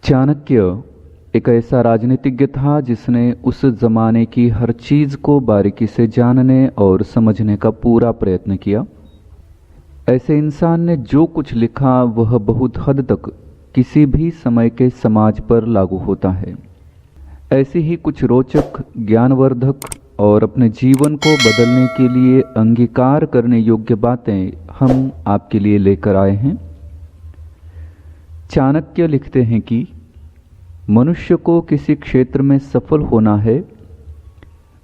चाणक्य एक ऐसा राजनीतिज्ञ था जिसने उस जमाने की हर चीज को बारीकी से जानने और समझने का पूरा प्रयत्न किया। ऐसे इंसान ने जो कुछ लिखा वह बहुत हद तक किसी भी समय के समाज पर लागू होता है। ऐसी ही कुछ रोचक, ज्ञानवर्धक और अपने जीवन को बदलने के लिए अंगीकार करने योग्य बातें हम आपके लिए लेकर आए हैं। चाणक्य लिखते हैं कि मनुष्य को किसी क्षेत्र में सफल होना है,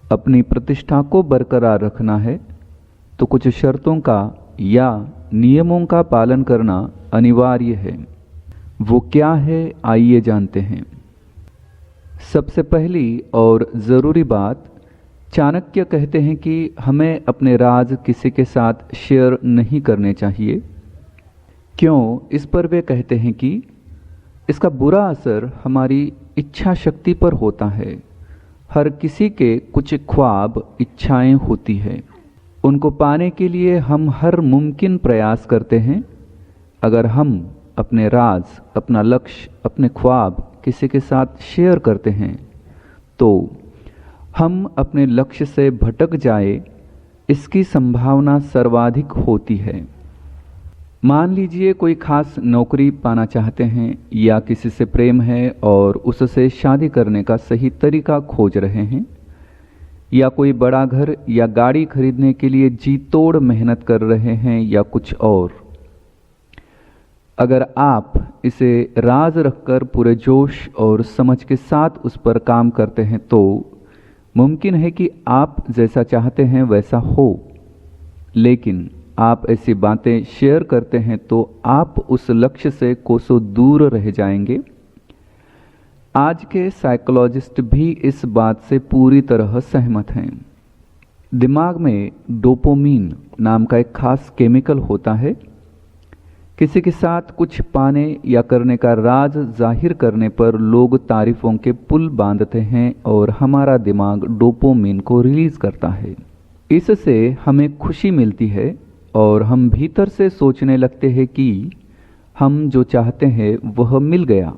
अपनी प्रतिष्ठा को बरकरार रखना है, तो कुछ शर्तों का या नियमों का पालन करना अनिवार्य है। वो क्या है, आइए जानते हैं। सबसे पहली और ज़रूरी बात, चाणक्य कहते हैं कि हमें अपने राज किसी के साथ शेयर नहीं करने चाहिए। क्यों? इस पर वे कहते हैं कि इसका बुरा असर हमारी इच्छा शक्ति पर होता है। हर किसी के कुछ ख्वाब, इच्छाएं होती हैं। उनको पाने के लिए हम हर मुमकिन प्रयास करते हैं। अगर हम अपने राज, अपना लक्ष्य, अपने ख्वाब किसी के साथ शेयर करते हैं तो हम अपने लक्ष्य से भटक जाए, इसकी संभावना सर्वाधिक होती है। मान लीजिए कोई खास नौकरी पाना चाहते हैं या किसी से प्रेम है और उससे शादी करने का सही तरीका खोज रहे हैं, या कोई बड़ा घर या गाड़ी खरीदने के लिए जी तोड़ मेहनत कर रहे हैं, या कुछ और। अगर आप इसे राज रखकर पूरे जोश और समझ के साथ उस पर काम करते हैं तो मुमकिन है कि आप जैसा चाहते हैं वैसा हो। लेकिन आप ऐसी बातें शेयर करते हैं तो आप उस लक्ष्य से कोसों दूर रह जाएंगे। आज के साइकोलॉजिस्ट भी इस बात से पूरी तरह सहमत हैं। दिमाग में डोपामिन नाम का एक खास केमिकल होता है। किसी के साथ कुछ पाने या करने का राज जाहिर करने पर लोग तारीफों के पुल बांधते हैं और हमारा दिमाग डोपामिन को रिलीज करता है। इससे हमें खुशी मिलती है और हम भीतर से सोचने लगते हैं कि हम जो चाहते हैं वह मिल गया।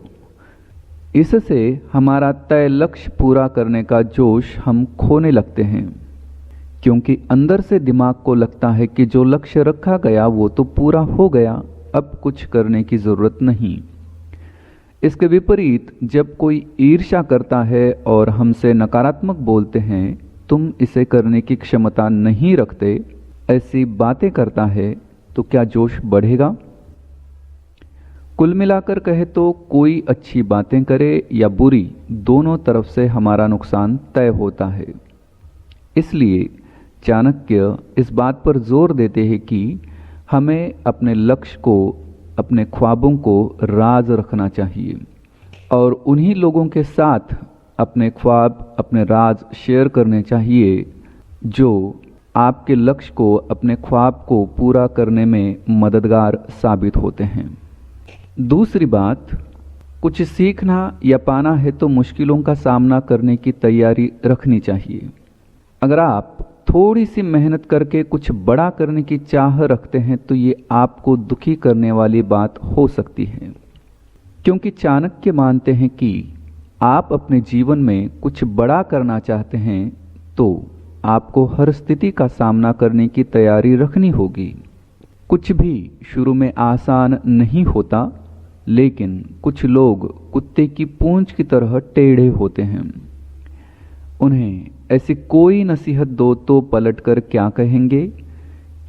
इससे हमारा तय लक्ष्य पूरा करने का जोश हम खोने लगते हैं, क्योंकि अंदर से दिमाग को लगता है कि जो लक्ष्य रखा गया वो तो पूरा हो गया, अब कुछ करने की जरूरत नहीं। इसके विपरीत जब कोई ईर्ष्या करता है और हमसे नकारात्मक बोलते हैं, तुम इसे करने की क्षमता नहीं रखते, ऐसी बातें करता है, तो क्या जोश बढ़ेगा? कुल मिलाकर कहे तो कोई अच्छी बातें करे या बुरी, दोनों तरफ से हमारा नुकसान तय होता है। इसलिए चाणक्य इस बात पर जोर देते हैं कि हमें अपने लक्ष्य को, अपने ख्वाबों को राज रखना चाहिए और उन्हीं लोगों के साथ अपने ख्वाब, अपने राज शेयर करने चाहिए जो आपके लक्ष्य को, अपने ख्वाब को पूरा करने में मददगार साबित होते हैं। दूसरी बात, कुछ सीखना या पाना है तो मुश्किलों का सामना करने की तैयारी रखनी चाहिए। अगर आप थोड़ी सी मेहनत करके कुछ बड़ा करने की चाह रखते हैं तो ये आपको दुखी करने वाली बात हो सकती है, क्योंकि चाणक्य मानते हैं कि आप अपने जीवन में कुछ बड़ा करना चाहते हैं तो आपको हर स्थिति का सामना करने की तैयारी रखनी होगी। कुछ भी शुरू में आसान नहीं होता, लेकिन कुछ लोग कुत्ते की पूंछ की तरह टेढ़े होते हैं। उन्हें ऐसी कोई नसीहत दो तो पलटकर क्या कहेंगे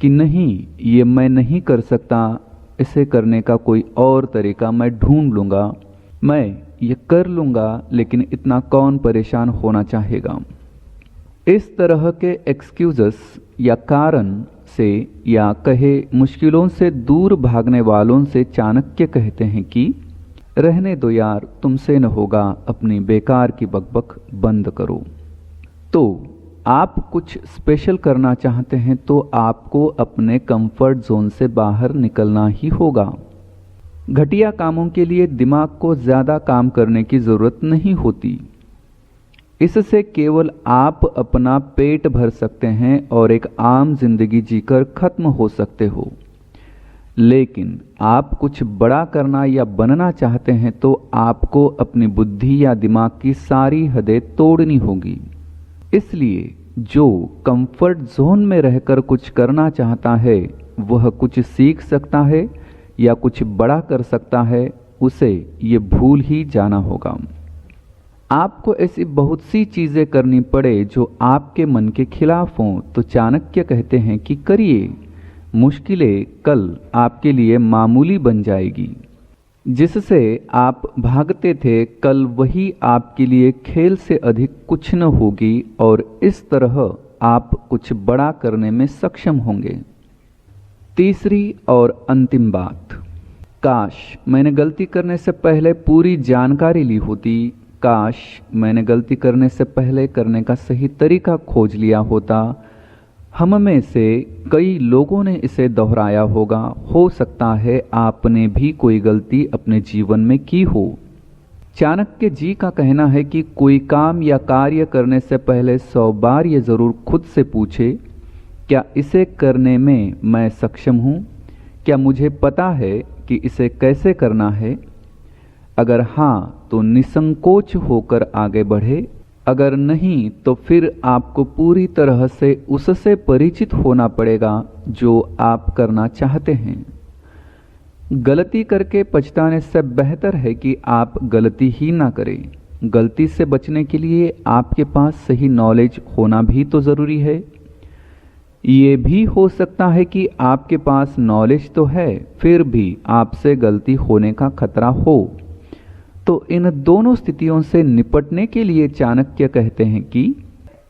कि नहीं, ये मैं नहीं कर सकता, इसे करने का कोई और तरीका मैं ढूंढ लूँगा, मैं ये कर लूँगा, लेकिन इतना कौन परेशान होना चाहेगा। इस तरह के एक्सक्यूज़स या कारण से, या कहे मुश्किलों से दूर भागने वालों से चाणक्य कहते हैं कि रहने दो यार, तुमसे न होगा, अपनी बेकार की बकबक बंद करो। तो आप कुछ स्पेशल करना चाहते हैं तो आपको अपने कंफर्ट जोन से बाहर निकलना ही होगा। घटिया कामों के लिए दिमाग को ज़्यादा काम करने की ज़रूरत नहीं होती। इससे केवल आप अपना पेट भर सकते हैं और एक आम जिंदगी जीकर खत्म हो सकते हो। लेकिन आप कुछ बड़ा करना या बनना चाहते हैं तो आपको अपनी बुद्धि या दिमाग की सारी हदें तोड़नी होगी। इसलिए जो कंफर्ट जोन में रहकर कुछ करना चाहता है वह कुछ सीख सकता है या कुछ बड़ा कर सकता है, उसे ये भूल ही जाना होगा। आपको ऐसी बहुत सी चीजें करनी पड़े जो आपके मन के खिलाफ हों तो चाणक्य कहते हैं कि करिए, मुश्किलें कल आपके लिए मामूली बन जाएगी। जिससे आप भागते थे कल वही आपके लिए खेल से अधिक कुछ न होगी और इस तरह आप कुछ बड़ा करने में सक्षम होंगे। तीसरी और अंतिम बात, काश मैंने गलती करने से पहले पूरी जानकारी ली होती, काश मैंने गलती करने से पहले करने का सही तरीका खोज लिया होता। हम में से कई लोगों ने इसे दोहराया होगा। हो सकता है आपने भी कोई गलती अपने जीवन में की हो। चाणक्य जी का कहना है कि कोई काम या कार्य करने से पहले 100 बार ये जरूर खुद से पूछे, क्या इसे करने में मैं सक्षम हूँ? क्या मुझे पता है कि इसे कैसे करना है? अगर हाँ तो निसंकोच होकर आगे बढ़े, अगर नहीं तो फिर आपको पूरी तरह से उससे परिचित होना पड़ेगा जो आप करना चाहते हैं। गलती करके पछताने से बेहतर है कि आप गलती ही ना करें। गलती से बचने के लिए आपके पास सही नॉलेज होना भी तो ज़रूरी है। ये भी हो सकता है कि आपके पास नॉलेज तो है फिर भी आपसे गलती होने का खतरा हो। तो इन दोनों स्थितियों से निपटने के लिए चाणक्य कहते हैं कि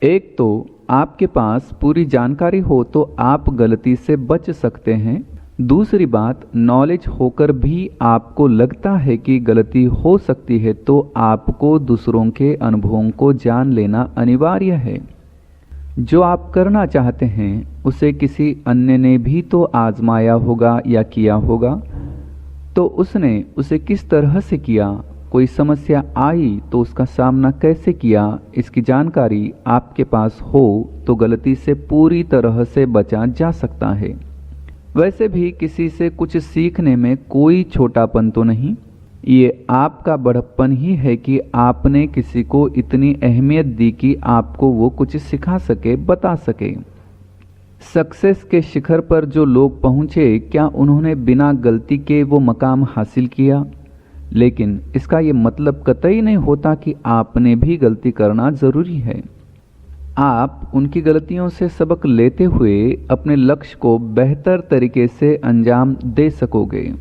एक तो आपके पास पूरी जानकारी हो तो आप गलती से बच सकते हैं। दूसरी बात, नॉलेज होकर भी आपको लगता है कि गलती हो सकती है तो आपको दूसरों के अनुभवों को जान लेना अनिवार्य है। जो आप करना चाहते हैं उसे किसी अन्य ने भी तो आजमाया होगा या किया होगा, तो उसने उसे किस तरह से किया, कोई समस्या आई तो उसका सामना कैसे किया, इसकी जानकारी आपके पास हो तो गलती से पूरी तरह से बचा जा सकता है। वैसे भी किसी से कुछ सीखने में कोई छोटापन तो नहीं, ये आपका बड़प्पन ही है कि आपने किसी को इतनी अहमियत दी कि आपको वो कुछ सिखा सके, बता सके। सक्सेस के शिखर पर जो लोग पहुंचे, क्या उन्होंने बिना गलती के वो मकाम हासिल किया? लेकिन इसका ये मतलब कतई नहीं होता कि आपने भी गलती करना जरूरी है। आप उनकी गलतियों से सबक लेते हुए अपने लक्ष्य को बेहतर तरीके से अंजाम दे सकोगे।